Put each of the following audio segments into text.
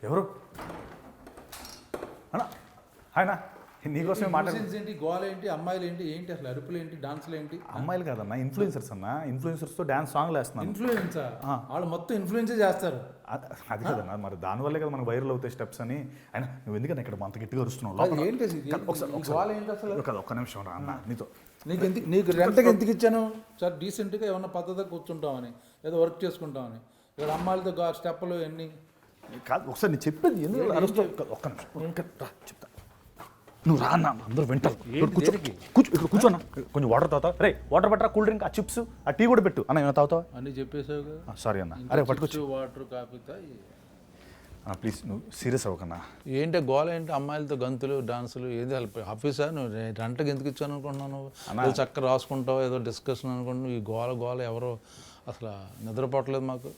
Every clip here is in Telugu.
ఎవరు అన్నా? హాయ్నా, నీకోసమే మాట్లాడుతుంది ఏంటి, గోల ఏంటి, అమ్మాయిలు ఏంటి, ఏంటి అసలు అరుపులు ఏంటి, డాన్సులు ఏంటి? అమ్మాయిలు కాదన్నా, ఇన్ఫ్లుయెన్సర్స్ అన్న. ఇన్ఫ్లుయెన్సర్స్తో డాన్స్ సాంగ్లు వేస్తున్నాను. ఇన్ఫ్లుయెన్సర్ వాళ్ళు మొత్తం ఇన్ఫ్లుయెన్సే చేస్తారు. అది కదన్నా, మరి దానివల్లే కదా మనకు వైరల్ అవుతాయి స్టెప్స్ అని. అయినా నువ్వు ఎందుకన్నా ఇక్కడ అంత గట్టిగా అరుస్తున్నావు? ఏంటి ఒక్క నిమిషం రా అన్న, నీతో నీకు రెంట్కి ఎందుకు ఇచ్చాను సార్? డీసెంట్గా ఏమన్నా పద్ధతిగా కూర్చుంటామని, ఏదో వర్క్ చేసుకుంటామని. ఇక్కడ అమ్మాయిలతో స్టెప్పులు ఎన్ని కాదు. ఒకసారి నేను చెప్పేది ఎందుకు అరుస్తావు? ఒక్క నిమిషం చెప్తా. నువ్వు రా అన్న, అందరూ వింటారు. కూర్చోన్నా, కొంచెం వాటర్ తాగుతావు? రే వాటర్ పట్టరా, కూల్ డ్రింక్, ఆ చిప్స్, ఆ టీ కూడా పెట్టు అన్న. ఏమైనా తాగుతావా? అన్నీ చెప్పేసావు కదా. సారీ అన్న. అరే పట్టుకొచ్చు. వాటర్ కాఫీ ప్లీజ్, నువ్వు సీరియస్ అవ్వకన్నా. ఏంటి గోల ఏంటి? అమ్మాయిలతో గంతులు డాన్సులు ఏది ఆఫీసా? నువ్వు రెంట్కి ఎందుకు ఇచ్చాను అనుకుంటున్నావు? నువ్వు చక్కగా రాసుకుంటావు, ఏదో డిస్కషన్ అనుకుంటున్నావు. ఈ గోల ఎవరో అసలు నిద్రపోవట్లేదు మాకు.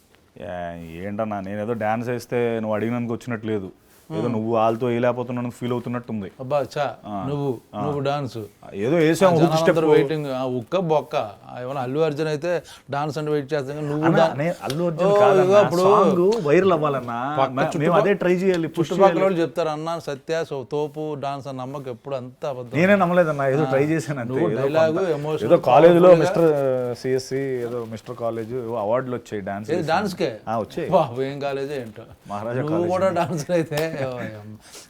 ఏంటన్నా, నేను ఏదో డాన్స్ వేస్తే నువ్వు అడిగినందుకు వచ్చినట్టు లేదు. ఏదో నువ్వు వాళ్ళతో వేయలేకపోతున్నాను ఫీల్ అవుతున్నట్టుంది. అబ్బా చా, నువ్వు డాన్స్ ఏదో వేసాము వెయిటింగ్, ఉక్క బొక్క. ఏమన్నా అల్లు అర్జున్ అయితే డాన్స్ అంటే వెయిట్ చేస్తాను. నువ్వు అల్లు అర్జున్ వైరల్ అవ్వాలన్నా, అదే ట్రై చేయాలి. చుట్టుపక్కల వాళ్ళు చెప్తారు అన్న సత్య తోపు డాన్స్ అని. నమ్మకం ఎప్పుడు అంతా నేనే నమ్మలేదన్నా, ఏదో ట్రై చేశాను. Dialogue emotion. ఏదో కాలేజ్ లో మిస్టర్ సిఎస్సి ఏదో మిస్టర్ కాలేజ్ అవార్డులు వచ్చాయి డాన్స్ కే వచ్చాయి. ఏం కాలేజ్ ఏంటో మహారాజా. నువ్వు కూడా డాన్స్ అయితే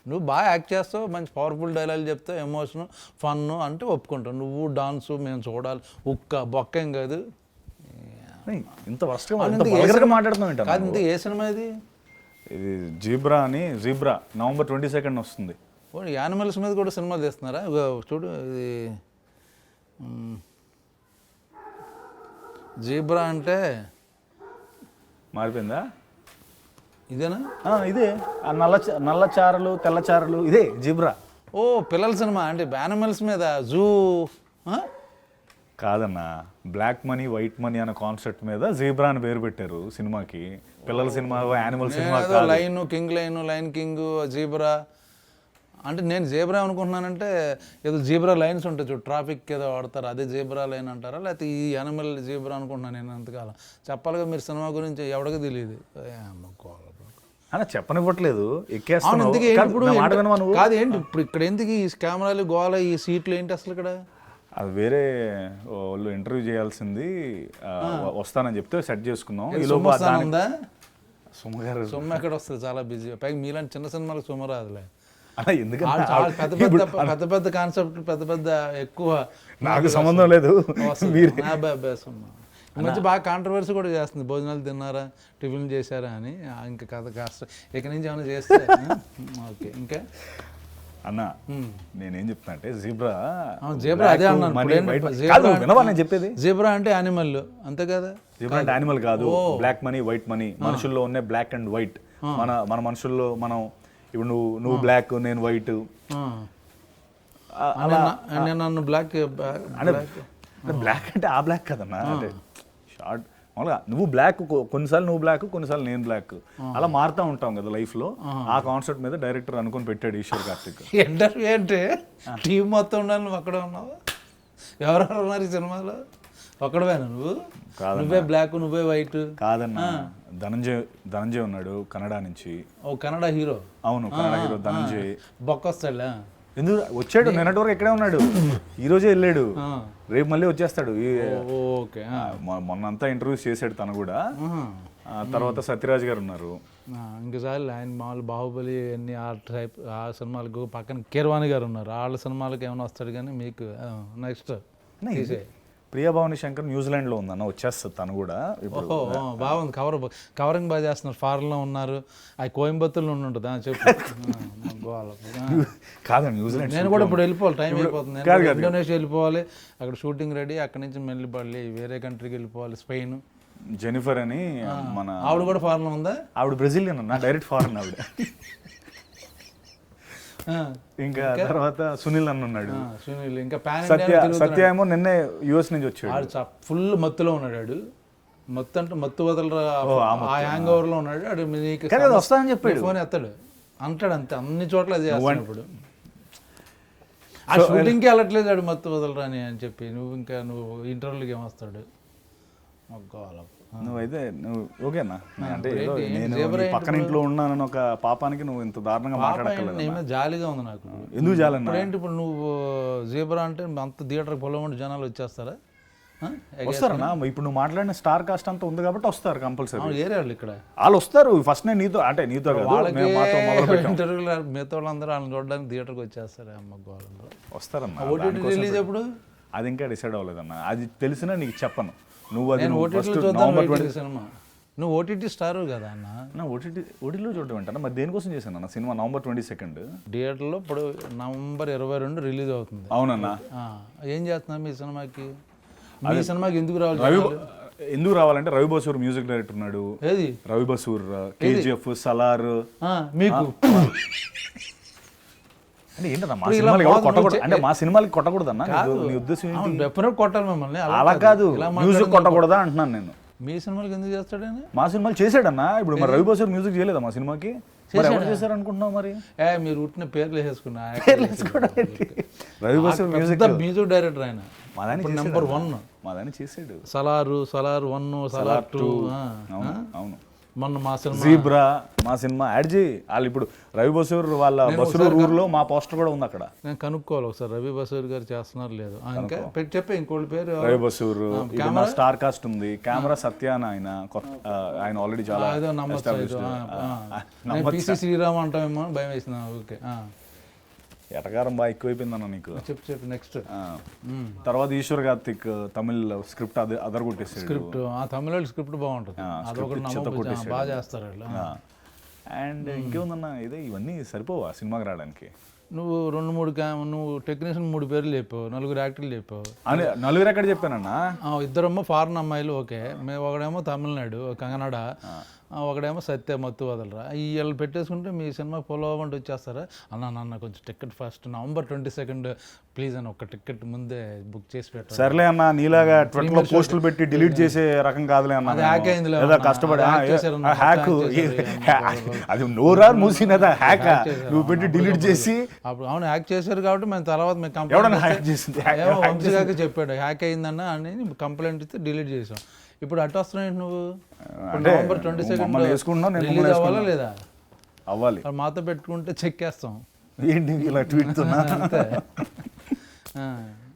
నువ్వు బాగా యాక్ట్ చేస్తావు, మంచి పవర్ఫుల్ డైలాగ్ చెప్తావు, ఎమోషన్ ఫన్ అంటే ఒప్పుకుంటావు. నువ్వు డాన్స్ మేము చూడాలి, ఉక్క బొక్క ఏం కాదు. ఇంత వర్షంగా మాట్లాడుతున్నావు కాదు. ఇంత ఏ సినిమా ఇది? ఇది జీబ్రా అని. జీబ్రా November 22 వస్తుంది. యానిమల్స్ మీద కూడా సినిమాలు తీస్తున్నారా? చూడు, ఇది జీబ్రా అంటే మారిపోయిందా? ఇదేనా? ఇదే. నల్ల చారలు తెల్ల చారలు, ఇదే జీబ్రా. ఓ పిల్లల సినిమా అంటే యానిమల్స్ మీద జూ కాదన్నా, బ్లాక్ మనీ వైట్ మనీ అనే కాన్సెప్ట్ మీద జీబ్రా అని పేరు పెట్టారు సినిమాకి. పిల్లల cinema, animal cinema. Line king, line king, zebra అంటే నేను జీబ్రా అనుకుంటున్నానంటే ఏదో జీబ్రా లైన్స్ ఉంటాయి చూడు, ట్రాఫిక్ ఏదో వాడతారు, అదే జీబ్రా లైన్ అంటారా? లేకపోతే ఈ యానిమల్ జీబ్రా అనుకుంటున్నాను నేను అంతకాలం. చెప్పాలిగా మీరు సినిమా గురించి, ఎవరికి తెలియదు. అలా చెప్పనివ్వట్లేదు, ఎక్కేస్తాను. కాదు ఏంటి ఇప్పుడు ఇక్కడ ఎందుకు ఈ కెమెరాలు గోల, ఈ సీట్లు ఏంటి అసలు ఇక్కడ? అది వేరే వాళ్ళు ఇంటర్వ్యూ చేయాల్సింది, వస్తానని చెప్తే సెట్ చేసుకున్నాం. ఉందా సుమ గారు? సుమ ఎక్కడ వస్తుంది, చాలా బిజీ. పైగా మీలాంటి చిన్న సినిమాలకు సుమ రాదులే. ఎందుకంటే పెద్ద పెద్ద కాన్సెప్ట్, పెద్ద ఎక్కువ నాకు సంబంధం లేదు. మంచి బాగా కాంట్రవర్సీ కూడా చేస్తుంది. భోజనాలు తిన్నారా, టిఫిన్ చేశారా అని. ఇంకా కథ కాస్త ఇక నుంచి ఏమైనా చేస్తే ఓకే. ఇంకా అన్న, నేనేం చెప్తున్నా అంటే జీబ్రా అదే అన్నాను. చెప్పేది జీబ్రా అంటే యానిమల్, అంతే కదా? జీబ్రా అంటే యానిమల్ కాదు, బ్లాక్ మనీ వైట్ మనీ. మనుషుల్లో ఉన్న బ్లాక్ అండ్ వైట్. మన మనుషుల్లో మనం ఇప్పుడు నువ్వు బ్లాక్, నేను వైట్. నన్ను బ్లాక్ బ్లాక్ అంటే ఆ బ్లాక్ కదన్నా, అంటే షార్ట్ మామూలుగా నువ్వు బ్లాక్, కొన్నిసార్లు నువ్వు బ్లాక్, కొన్నిసార్లు నేను బ్లాక్, అలా మారుతూ ఉంటాం కదా లైఫ్లో. ఆ కాన్సెప్ట్ మీద డైరెక్టర్ అనుకుని పెట్టాడు ఈశ్వర్ కార్తిక్. ఇంటర్వ్యూ అంటే టీం మొత్తం ఉండాలి, నువ్వు అక్కడే ఉన్నావు. ఎవరెవరు ఉన్నారు ఈ సినిమాలో? ఒక్కడవేనా నువ్వు? నువ్వే బ్లాక్, నువ్వే వైట్? కాదన్నా, ధనంజయ్ ఉన్నాడు కన్నడ నుంచి. ఓ కన్నడ హీరో? అవును, కన్నడ హీరో ధనంజయ్. బొక్కొస్తాడా? ఎందుకు వచ్చాడు? నిన్నటి వరకు ఇక్కడే ఉన్నాడు, ఈ రోజే వెళ్ళాడు, రేపు మళ్ళీ వచ్చేస్తాడు. మొన్నంతా ఇంటర్వ్యూస్ చేశాడు తను కూడా. తర్వాత సత్యరాజ్ గారు ఉన్నారు. ఇంకసారి ఆయన మామూలు బాహుబలి అన్ని ఆ టైప్ ఆ సినిమాలకు పక్కన కీరవాణి గారు ఉన్నారు. వాళ్ళ సినిమాలకు ఏమైనా వస్తాడు, కానీ మీకు నెక్స్ట్ ప్రియభావని శంకర్ న్యూజిలాండ్లో ఉందన్న, వచ్చేస్తుంది తను కూడా. ఓహో బాగుంది, కవరింగ్ బాగా చేస్తున్నారు. ఫారెన్లో ఉన్నారు, అది కోయంబత్తూర్లో ఉంటుంది. చెప్పు. కాదు న్యూజిలాండ్, నేను కూడా ఇప్పుడు వెళ్ళిపోవాలి, టైం అయిపోతుంది. ఇండోనేషియా వెళ్ళిపోవాలి, అక్కడ షూటింగ్ రెడీ. అక్కడి నుంచి మళ్ళీ వేరే కంట్రీకి వెళ్ళిపోవాలి, స్పెయిన్. జెనిఫర్ అని మన ఆవిడ కూడా ఫారెన్లో ఉందా? ఆవిడ బ్రెజిలియన్ అన్న, డైరెక్ట్ ఫారెన్ ఆవిడ. ఇంకా తర్వాత సునీల్ అన్న ఉన్నాడు. సునీల్ ఇంకా సత్య ఏమో నిన్నే యుఎస్ నుంచి వచ్చాడు. ఫుల్ మత్తులో ఉన్నాడు. మత్తు అంటే మత్తు వదలరా, ఆ హ్యాంగ్ ఓవర్ లో ఉన్నాడు. అడు నీకు వస్తానని చెప్పాడు, ఫోన్ ఎత్తాడు అంటాడు, అంతే. అన్ని చోట్ల అది చేస్తాడు. ఇప్పుడు ఆ షూటింగ్కి వెళ్ళట్లేదు ఆడు, మత్తు వదలరా అని చెప్పి. నువ్వు ఇంటర్వ్యూలకి ఏమొస్తాడు? నువ్వైతే నువ్వు ఓకేనా అంటే ఏదో నేను నీ పక్కన ఇంట్లో ఉన్నానని ఒక పాపానికి నువ్వు ఇంత దారుణంగా మాట్లాడక్కర్లేదు. ఏమో జాలిగా ఉంది నాకు. ఎందుకు చాలన్నా? ఇప్పుడేంటి ఇప్పుడు నువ్వు జీబ్రా అంటే అంత థియేటర్కి పొలం జనాలు వచ్చేస్తారా? వస్తారన్నా? ఇప్పుడు నువ్వు మాట్లాడిన స్టార్ కాస్ట్ అంతా ఉంది కాబట్టి వస్తారు కంపల్సరీ. ఏరే వాళ్ళు ఇక్కడ వాళ్ళు వస్తారు. ఫస్ట్ నేను నీతో అంటే నీతో కాదు, మేము మాతో మొదలు పెట్టాం. ఇంటర్వ్యూలో మిగతా వాళ్ళందరూ వాళ్ళని చూడడానికి థియేటర్కి వచ్చేస్తారు. అమ్మ గోళంలో వస్తారన్నా. ఓటీటీ రిలీజ్ ఎప్పుడు? అది ఇంకా డిసైడ్ అవ్వలేదన్నా. అది తెలిసినా నీకు చెప్పను. నువ్వు అది నేను ఓటీటీలో చూద్దాం సినిమా. నువ్వు ఓటీటీ స్టార్ కదా అన్న. ఓటీటీలో చూడటం ఏంటన్నా? మరి దేనికోసం చేశాను అన్న సినిమా? November 22 థియేటర్లో ఇప్పుడు November 22 రిలీజ్ అవుతుంది. అవునన్నా. ఏం చేస్తున్నా మీ సినిమాకి? మీ సినిమాకి ఎందుకు రావాలి? ఎందుకు రావాలంటే రవి బసూర్ మ్యూజిక్ డైరెక్టర్ ఉన్నాడు. ఏది రవి బసూర్? KGF, సలార్. మీకు అంటే ఏంటన్నా మా సినిమాకి ఎవరు కొట్టకూడదు అంటే మా సినిమాలకి కొట్టకూడదన్నా నీ ఉద్దేశం? డెఫినెట్ కొట్టాలి మిమ్మల్ని. అలా కాదు, మ్యూజిక్ కొట్టకూడదా అంటున్నాను నేను. మీ సినిమాకి ఎందుకు చేస్తాడని? మా సినిమాలు చేసాడన్నా. ఇప్పుడు మరి రవి బసూర్ మ్యూజిక్ చేయలేదా మా సినిమాకి? మరి ఎవరు చేశారు అనుకుంటున్నావు? మరి మీరు ఉట్టిన పేర్లు వేసుకున్నా. రవి బసూర్ మ్యూజిక్ డైరెక్టర్ ఆయన. నెంబర్ 1 మాదాన్ని చేసాడు. సలార్ 1, సలార్ 2. అవును. మొన్న మా సినిమా జీబ్రా మా సినిమా యాడ్ చేయి. వాళ్ళు ఇప్పుడు రవి బసూర్ వాళ్ళ బసూర్ ఊర్లో మా పోస్టర్ కూడా ఉంది అక్కడ. నేను కనుక్కోవాలి ఒకసారి రవి బసూర్ గారు చేస్తున్నారు లేదు. ఇంకా చెప్పే ఇంకోటి పేరు రవి బసూర్. స్టార్ కాస్ట్ ఉంది. కెమెరా సత్యాన ఆయన ఆల్రెడీ చాలా పిసి శ్రీరామ్ అంటామేమో భయం వేసిన. ఓకే, ఎటకారం బాగా ఎక్కువైపోయిందన్న నీకు. చెప్పు నెక్స్ట్. తర్వాత ఈశ్వర్ కార్తిక్ తమిళ్ స్క్రిప్ట్ అదరగొట్టేసాడు. స్క్రిప్ట్ తమిళ స్క్రిప్ట్ బాగుంటుంది. బాగా చేస్తారు వాళ్ళు. అండ్ ఇంకేముందన్న ఇదే ఇవన్నీ సరిపోవా సినిమాకి రావడానికి? నువ్వు 2-3 నువ్వు టెక్నీషియన్ 3 పేర్లు చెప్పావు, 4 యాక్టర్లు చెప్పావు. అని 4 ఎక్కడ చెప్పానన్నా? 2 ఫారెన్ అమ్మాయిలు. ఓకే, ఒకడేమో తమిళనాడు కన్నడ, ఒకడేమో సత్య మత్తు వదలరా. వీళ్ళు పెట్టేసుకుంటే మీ సినిమా పొలవంటి వచ్చేస్తారా? అన్న కొంచెం టికెట్ ఫస్ట్ November 22 ప్లీజ్ అని ఒక టికెట్ ముందే బుక్ చేసి పెట్టారు. సర్లే అన్న, నీలాగా ట్విట్టర్లో పోస్టులు పెట్టి డిలీట్ చేసే రకం కాదులే అన్న. హ్యాక్ అయింది కష్టపడి హ్యాక్ అది నోరా మూసినదా హ్యాక్ నువ్వు పెట్టి డిలీట్ చేసి. అప్పుడు అవును హ్యాక్ చేశారు కాబట్టి మేము తర్వాత మేము కంప్లైంట్ చెప్పాడు హ్యాక్ అయిందన్న అని కంప్లైంట్ ఇస్తే డిలీట్ చేసాం. ఇప్పుడు అటు వస్తున్నాయి నువ్వు. November 22 రిలీజ్ అవ్వాలా లేదా? అవ్వాలి. మాతో పెట్టుకుంటే చెక్ వేస్తాం. ఏంటి ఇలా ట్వీట్?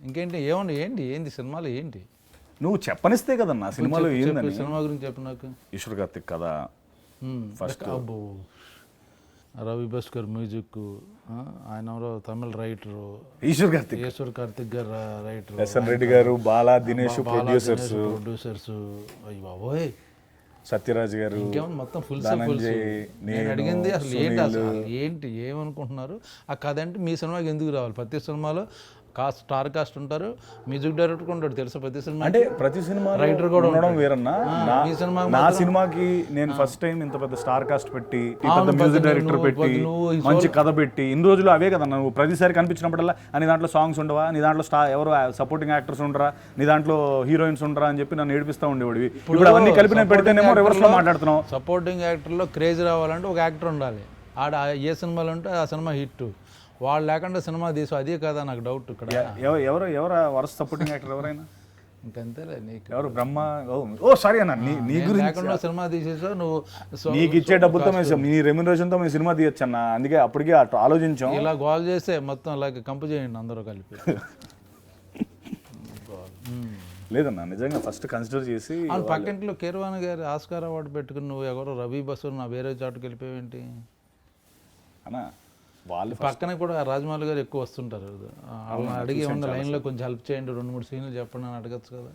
ఇంకేంటి? ఏంటి సినిమాలు ఏంటి? నువ్వు చెప్పనిస్తే కదన్నా సినిమాలో ఏందని. సినిమా గురించి చెప్పు నాకు. ఈశ్వర్ కార్తిక్ కదా ఫస్ట్. రవి భాస్కర్ మ్యూజిక్, ఆయన ఎవరో తమిళ రైటరు. ఈశ్వర్ కార్తిక్ గారు రైటర్. SN రెడ్డి గారు, బాలా దినేష్ ప్రొడ్యూసర్స్. అయ్యి బాబోయ్, సత్యరాజ్ గారు. ఇంకేమన్నా మొత్తం ఫుల్. నేను అడిగింది అసలు ఏంటి ఏమనుకుంటున్నారు ఆ కథ అంటే? మీ సినిమాకి ఎందుకు రావాలి? ప్రతి సినిమాలో స్టార్ కాస్ట్ ఉంటారు, మ్యూజిక్ డైరెక్టర్ ఉంటాడు తెలుసా ప్రతి సినిమా. అంటే ప్రతి సినిమా రైటర్ కూడా ఉండడం వేరన్నా. నా సినిమాకి నేను ఫస్ట్ టైం ఇంత పెద్ద స్టార్ కాస్ట్ పెట్టి, పెద్ద మ్యూజిక్ డైరెక్టర్ పెట్టి, మంచి కథ పెట్టి, ఇన్ని రోజులు అవే కదా నువ్వు ప్రతిసారి కనిపించినప్పుడల్లా నీ దాంట్లో సాంగ్స్ ఉండవా, నీ దాంట్లో ఎవరు సపోర్టింగ్ యాక్టర్స్ ఉండరా, నీ దాంట్లో హీరోయిన్స్ ఉండరా అని చెప్పి నన్ను ఏడిపిస్తూ ఉండేవాడివి. ఇప్పుడు అవన్నీ కలిపి నేను పెడితేనేమో రివర్స్ లో మాట్లాడుతున్నావు. సపోర్టింగ్ యాక్టర్లో క్రేజ్ రావాలంటే ఒక యాక్టర్ ఉండాలి. ఆడ ఏ సినిమాలు ఉంటే ఆ సినిమా హిట్. వాళ్ళు లేకుండా సినిమా తీసు అదే కదా నాకు డౌట్ ఇక్కడ. ఎవరు వరుస సపోర్టింగ్ యాక్టర్ ఎవరైనా? ఇంకంతేలే నీకు. ఎవరు? బ్రహ్మ. సారీ అన్న, నీ గురించి లేకుండా సినిమా తీసేసావు నువ్వు. నీకు ఇచ్చే డబ్బులతో నీ రెమ్యునరేషన్తో మేము సినిమా తీయచ్చు అన్న. అందుకే అప్పటికే ఆలోచించాం. ఇలా గోల్ చేస్తే మొత్తం అలాగే కంపు చేయండి అందరూ కలిపి. లేదన్నా నిజంగా ఫస్ట్ కన్సిడర్ చేసి. పక్కింట్లో కీరవాణి గారి ఆస్కార్ అవార్డు పెట్టుకుని నువ్వు ఎవరో రవి బసూర్ నా వేరే చాటుకు వెళ్ళిపోయేంటి అన్నా? వాళ్ళు పక్కన కూడా రాజమౌళి గారు ఎక్కువ వస్తుంటారు. వాళ్ళని అడిగి ఏమన్నా లైన్లో కొంచెం హెల్ప్ చేయండి, 2-3 సీన్లు చెప్పండి అని అడగచ్చు కదా.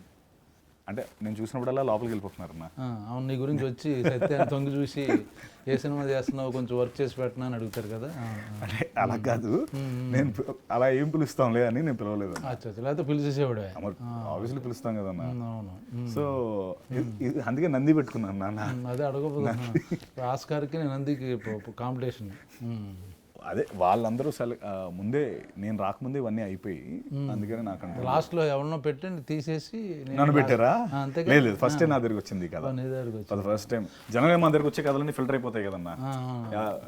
అంటే నేను చూసినప్పుడల్లా లోపలికి వెళ్ళిపోతున్నారు. అవును, నీ గురించి వచ్చి సత్యాన్ని తొంగి చూసి ఏ సినిమా చేస్తున్నావు కొంచెం వర్క్ చేసి పెట్టినా అని అడుగుతారు కదా. అంటే అలా కాదు, నేను అలా ఏం పిలుస్తాంలే అని నేను పిలవలేదు. లేకపోతే పిలిచేసేవాడు. ఆబ్వియస్లీ పిలుస్తాం కదన్నా. సో అందుకే నంది పెట్టుకున్నాను నాన్న. అదే అడగపోతున్నా. ఆస్కార్కి నేను నందికి కాంపిటీషన్. అదే వాళ్ళందరూ ముందే నేను రాకముందే ఇవన్నీ అయిపోయి, అందుకని నాకు లాస్ట్లో ఎవరినో పెట్టి తీసేసి నన్ను పెట్టారా? లేదు, ఫస్ట్ టైం నా దగ్గరికి వచ్చింది కదా. ఫస్ట్ టైం జనరల్గా మన దగ్గరికి వచ్చే కథలన్నీ ఫిల్టర్ అయిపోతాయి కదన్నా.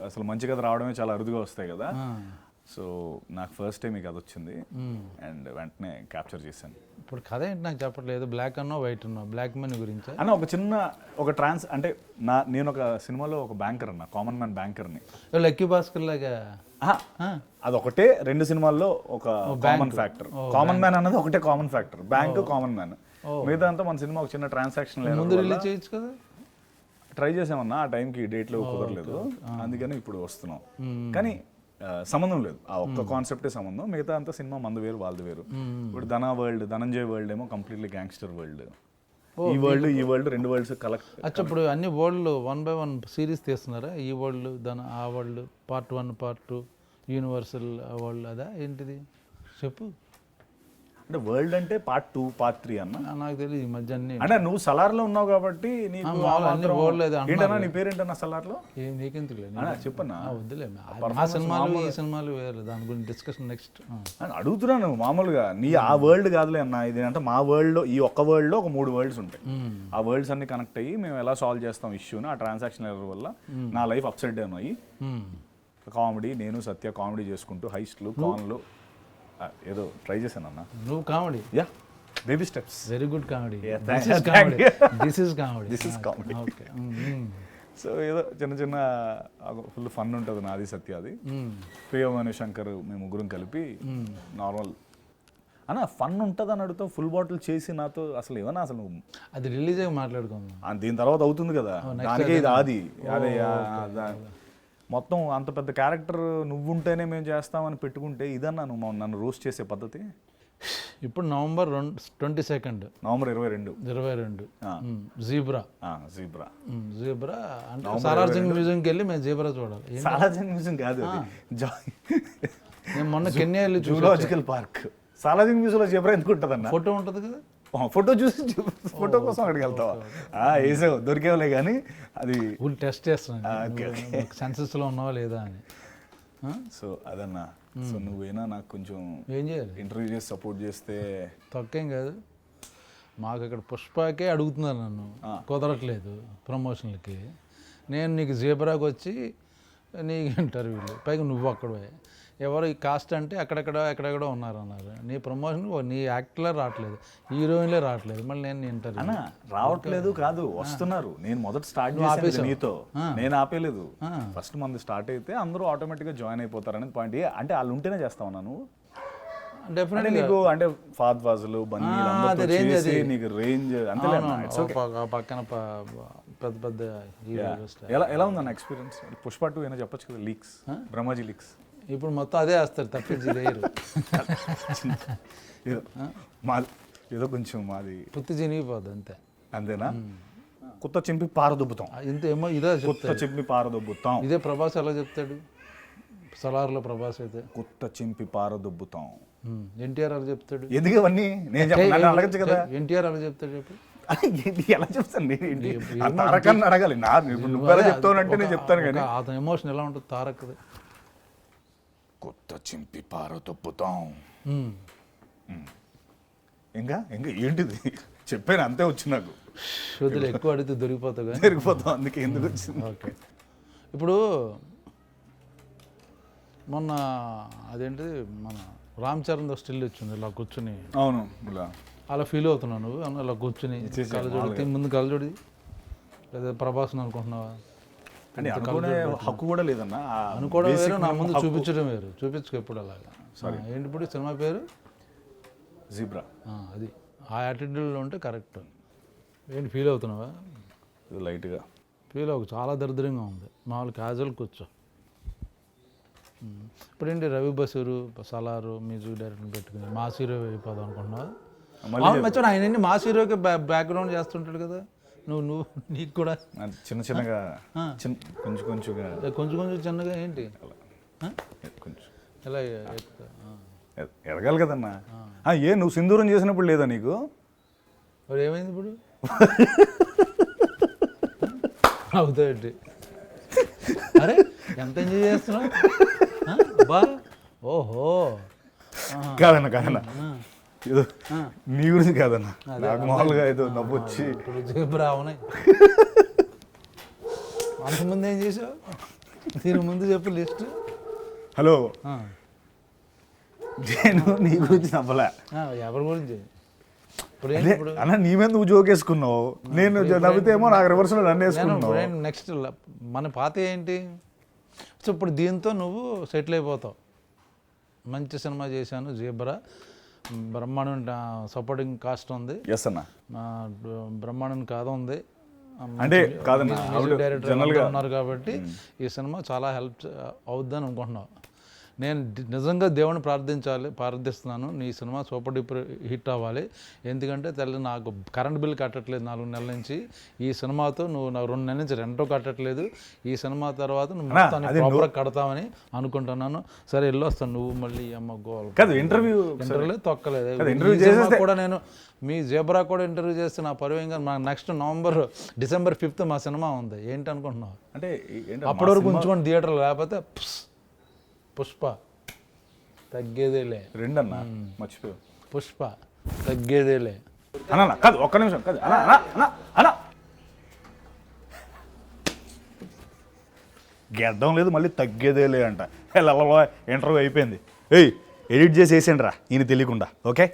అసలు మంచి కథ రావడమే చాలా అరుదుగా వస్తాయి కదా. సో నాకు ఫస్ట్ టైం ఈ కథ వచ్చింది అండ్ వెంటనే క్యాప్చర్ చేశాను. ఇప్పుడు కథ ఏంటి నాకు చెప్పట్లేదు, బ్లాక్ అన్నో వైట్ అన్నో, బ్లాక్ మనీ గురించి. అన్న ఒక చిన్న ఒక అంటే నేను ఒక సినిమాలో ఒక బ్యాంకర్ అన్న, కామన్ మ్యాన్ బ్యాంకర్ని. లక్కీ భాస్కర్ లాగా అదొకటే 2 సినిమాల్లో ఒక కామన్ ఫ్యాక్టర్. కామన్ మ్యాన్ అన్నది ఒకటే common factor, bank common man. మిగతా అంతా మన సినిమా ఒక చిన్న ట్రాన్సాక్షన్ ముందు రిలీజ్ చేయొచ్చు కదా. ట్రై చేసామన్నా, ఆ టైంకి డేట్లో కుదరలేదు, అందుకని ఇప్పుడు వస్తున్నాం. కానీ సంబంధం లేదు, ఆ ఒక్క కాన్సెప్టే సంబంధం, మిగతా అంతా సినిమా మంది వేరు వాళ్ళది వేరు. ఇప్పుడు ధనంజయ్ వరల్డ్ ఏమో కంప్లీట్లీ గ్యాంగ్స్టర్ వరల్డ్. ఈ వరల్డ్ 2 వరల్డ్స్ కలెక్ట్. అచ్చా, ఇప్పుడు అన్ని వరల్డ్ 1 by 1 సిరీస్ తీస్తున్నారా? ఈ వరల్డ్ ఆ world part 1 part 2 universal world, అదా ఏంటిది చెప్పు. అంటే వరల్డ్ అంటే పార్ట్ 2 పార్ట్ 3 అన్న. నాకు తెలియదు ఈ మధ్య అన్ని. అంటే నువ్వు సలార్లో ఉన్నావు కాబట్టి నీకు ఏంటన్నా, నీ పేరేంటన్నా సలార్లో? నీకెందుకు చెప్పన్నా, వద్దులే. ఆ సినిమాలు ఈ సినిమాలు వేరు, దాని గురించి డిస్కషన్ నెక్స్ట్. అడుగుతున్నాను మామూలుగా. నీ ఆ వరల్డ్ కాదులే అన్న, ఇది అంటే మా వరల్డ్లో, ఈ ఒక్క వరల్డ్లో ఒక 3 వరల్డ్స్ ఉంటాయి. ఆ వరల్డ్స్ అన్ని కనెక్ట్ అయ్యి మేము ఎలా సాల్వ్ చేస్తాం ఇష్యూని, ఆ ట్రాన్సాక్షన్ ఎర్రర్ వల్ల నా లైఫ్ అప్సైడ్ డౌన్ అయ్యి కామెడీ, నేను సత్య కామెడీ చేసుకుంటూ హైస్ట్లు కాన్లు ఏదో ట్రై చేశాను అన్న. నువ్వు comedy, yeah, baby steps, very good comedy. This is comedy. Okay. So ఏదో చిన్న ఫుల్ ఫన్ ఉంటుంది నాది సత్యాది. ప్రియమణి శంకర్ మేము ముగ్గురం కలిపి నార్మల్ అన్న ఫన్ ఉంటుంది అని అడుగుతావు. ఫుల్ బాటిల్ చేసి నాతో అసలు ఏమన్నా అసలు నువ్వు అది రిలీజ్ అయ్యి మాట్లాడుకుందాం, దీని తర్వాత అవుతుంది కదా, దానికే ఇది ఆది. అదే మొత్తం అంత పెద్ద క్యారెక్టర్ నువ్వు ఉంటేనే మేము చేస్తామని పెట్టుకుంటే ఇదన్నా నువ్వు నన్ను రోస్ట్ చేసే పద్ధతి. ఇప్పుడు నవంబర్ 22 నవంబర్ 22 జీబ్రా అంటే సాలార్జంగ్ మ్యూజియంకి వెళ్ళి మేము జీబ్రా చూడాలి. సాలార్జంగ్ మ్యూజియం కాదు, నేను మొన్న కెన్యా వెళ్ళి జూలాజికల్ పార్క్. సాలార్జంగ్ మ్యూజియంలో జీబ్రా ఎందుకు ఉంటుంది అన్న? ఫోటో ఉంటుంది కదా, ఫోటో చూసి ఫోటో కోసం అక్కడికి వెళ్తావా? వేసావు, దొరికేవలే కానీ అది ఫుల్ టెస్ట్ చేస్తున్నాను సెన్సెస్లో ఉన్నావా లేదా అని. సో అదన్నా, సో నువ్వేనా నాకు కొంచెం ఏం చేయాలి, ఇంటర్వ్యూ చేసి సపోర్ట్ చేస్తే. తక్కువేం కాదు, మాకు ఇక్కడ పుష్పకే అడుగుతున్నారు నన్ను, కుదరట్లేదు ప్రమోషన్లకి. నేను నీకు జీబ్రాకి వచ్చి నీకు ఇంటర్వ్యూలు, పైగా నువ్వు అక్కడే ఎవరు ఈ కాస్ట్ అంటే ఎక్కడెక్కడో ఉన్నారు అన్నారు. నీ ప్రమోషన్ నీ యాక్టర్లే రావట్లేదు, హీరోయిన్లే రావట్లేదు, మళ్ళీ నేను ఇంటర్వ్యూ అన్న రావట్లేదు కాదు, వస్తున్నారు. నేను మొదట స్టార్ట్ చేసి నీతో నేను ఆపేలేదు. ఫస్ట్ మంది స్టార్ట్ అయితే అందరూ ఆటోమేటిక్గా జాయిన్ అయిపోతారు అనేది పాయింట్. అంటే వాళ్ళు ఉంటేనే చేస్తావు నువ్వు డెఫినెట్లీ. నీకు అంటే ఫాద్ ఫాజులు బన్నీ నీకు రేంజ్ అంతే. పక్కన పెద్ద ఎలా ఉందన్న ఎక్స్పీరియన్స్? పుష్ప 2 అయినా చెప్పొచ్చు కదా, లీక్స్, బ్రహ్మాజీ లీక్స్. ఇప్పుడు మొత్తం అదే వేస్తారు తప్పించి లేరు. మాది ఏదో కొంచెం మాది పుత్తి చినిగిపోద్ది అంతే. అంతేనా? కుత్త చింపి పారదొబ్బుతాం, ఇంతేమో ఇదే కుత్త చింపి పారదొబ్బుతాం. ఇదే ప్రభాస్ ఎలా చెప్తాడు సలార్లో? ప్రభాస్ అయితే కుత్త చింపి పారదొబ్బుతాం. ఎన్టీఆర్ అలా చెప్తాడు. ఎందుకు అవన్నీ నేను అడగచ్చు కదా. ఎన్టీఆర్ అలా చెప్తాడు చెప్పు. ఎలా చెప్తాను తారకాన్ని అడగాలి. నువ్వు ఎలా చెప్తావు అంటే నేను చెప్తాను కానీ అతని ఎమోషన్ ఎలా ఉంటుంది తారక్ది. కొత్త చింపి పారదొబ్బుతాం. ఇంకా ఏంటిది చెప్పాను, అంతే వచ్చి నాకు. వదిలే, ఎక్కువ అడిగితే దొరికిపోతాం అందుకే ఎందుకు వచ్చింది. ఓకే, ఇప్పుడు మొన్న అదేంటి మన రామ్ చరణ్ స్టిల్ వచ్చింది, ఇలా కూర్చుని. అవును, అలా ఫీల్ అవుతున్నావు నువ్వు అలా కూర్చుని కలజోడి ముందు కలజోడి, లేదా ప్రభాస్ అనుకుంటున్నావా? అంటే అనుకునే హక్కు కూడా లేదన్నా. అనుకోవడం వేరు, నా ముందు చూపించడం వేరు. చూపించుకో ఎప్పుడు అలాగా. ఏంటి ఇప్పుడు సినిమా పేరు జీబ్రా. అది ఆ యాటిట్యూడ్లో ఉంటే కరెక్ట్. ఏంటి ఫీల్ అవుతున్నావా? లైట్గా ఫీల్ అవ్వకు, చాలా దరిద్రంగా ఉంది. మామూలు క్యాజువల్ కూర్చో. ఇప్పుడు ఏంటి రవి బసూరు సలారు మ్యూజిక్ డైరెక్టర్ పెట్టుకుని మాస్ హీరో అయిపోదాం అనుకుంటున్నావా? మర్చిపోయి ఆయన మాస్ హీరోకి బ్యాక్గ్రౌండ్ చేస్తుంటాడు కదా. నువ్వు నీకు కూడా చిన్నగా కొంచెం చిన్నగా ఏంటి కొంచెం ఎలా ఎదగాలి కదన్నా. నువ్వు సింధూరం చేసినప్పుడు లేదా నీకు? మరి ఏమైంది ఇప్పుడు? అవుతాయండి. అరే ఎంత ఎంజాయ్ చేస్తున్నావు బా. ఓహో, కాదన్నా ఏదో నీ గురించి కాదన్నా, నాకు మామూలుగా ఏదో నవ్వు వచ్చి. ఇప్పుడు జీబ్రా అవునాయి. అంతకుముందు ఏం చేసావు? దీని ముందు చెప్పు లిస్ట్. హలో, నేను నీ గురించి నవ్వలే. ఎవరి గురించి? ఇప్పుడు ఏంటి ఇప్పుడు అన్న నీ మీద నువ్వు జోకేసుకున్నావు, నేను నవ్వితే ఏమో నాకు రివర్స్లో నన్ను వేసుకున్నావు. నెక్స్ట్ మన పాత ఏంటి? సో ఇప్పుడు దీంతో నువ్వు సెటిల్ అయిపోతావు. మంచి సినిమా చేశాను జీబ్రా, బ్రహ్మాండం సపోర్టింగ్ కాస్ట్ ఉంది, ఎస్ అన్న. బ్రహ్మాండం కథ ఉంది, అంటే కాదన్న డైరెక్టర్ ఉన్నారు కాబట్టి ఈ సినిమా చాలా హెల్ప్ అవుద్దని అనుకుంటున్నావు. నేను నిజంగా దేవుని ప్రార్థిస్తున్నాను నీ సినిమా సూపర్ డూపర్ హిట్ అవ్వాలి. ఎందుకంటే తల్లి నాకు కరెంట్ బిల్ కట్టట్లేదు 4 నెలల నుంచి, ఈ సినిమాతో నువ్వు నాకు 2 నెలల నుంచి రెంటో కట్టట్లేదు, ఈ సినిమా తర్వాత నువ్వు మొత్తాన్ని ప్రాపర్గా కడతామని అనుకుంటున్నాను. సరే వెళ్ళొస్తాను, నువ్వు మళ్ళీ అమ్మ గోల్ ఇంటర్వ్యూ తొక్కలేదు కూడా. నేను మీ జేబ్రా కూడా ఇంటర్వ్యూ చేస్తే నా పరువు మా నెక్స్ట్ డిసెంబర్ 5th మా సినిమా ఉంది. ఏంటి అనుకుంటున్నావు? అంటే అప్పటి వరకు ఉంచుకోండి థియేటర్లో, లేకపోతే పుష్ప తగ్గేదేలే. 2 అన్న మర్చిపోయావు. పుష్ప తగ్గేదేలే అన్న. కాదు ఒక్క నిమిషం, కాదు అన్న గెడ్డం లేదు మళ్ళీ తగ్గేదేలే అంట. ఇంటర్వ్యూ అయిపోయింది. ఏయ్ ఎడిట్ చేసి వేసేయండి రా ఈయన తెలియకుండా. ఓకే.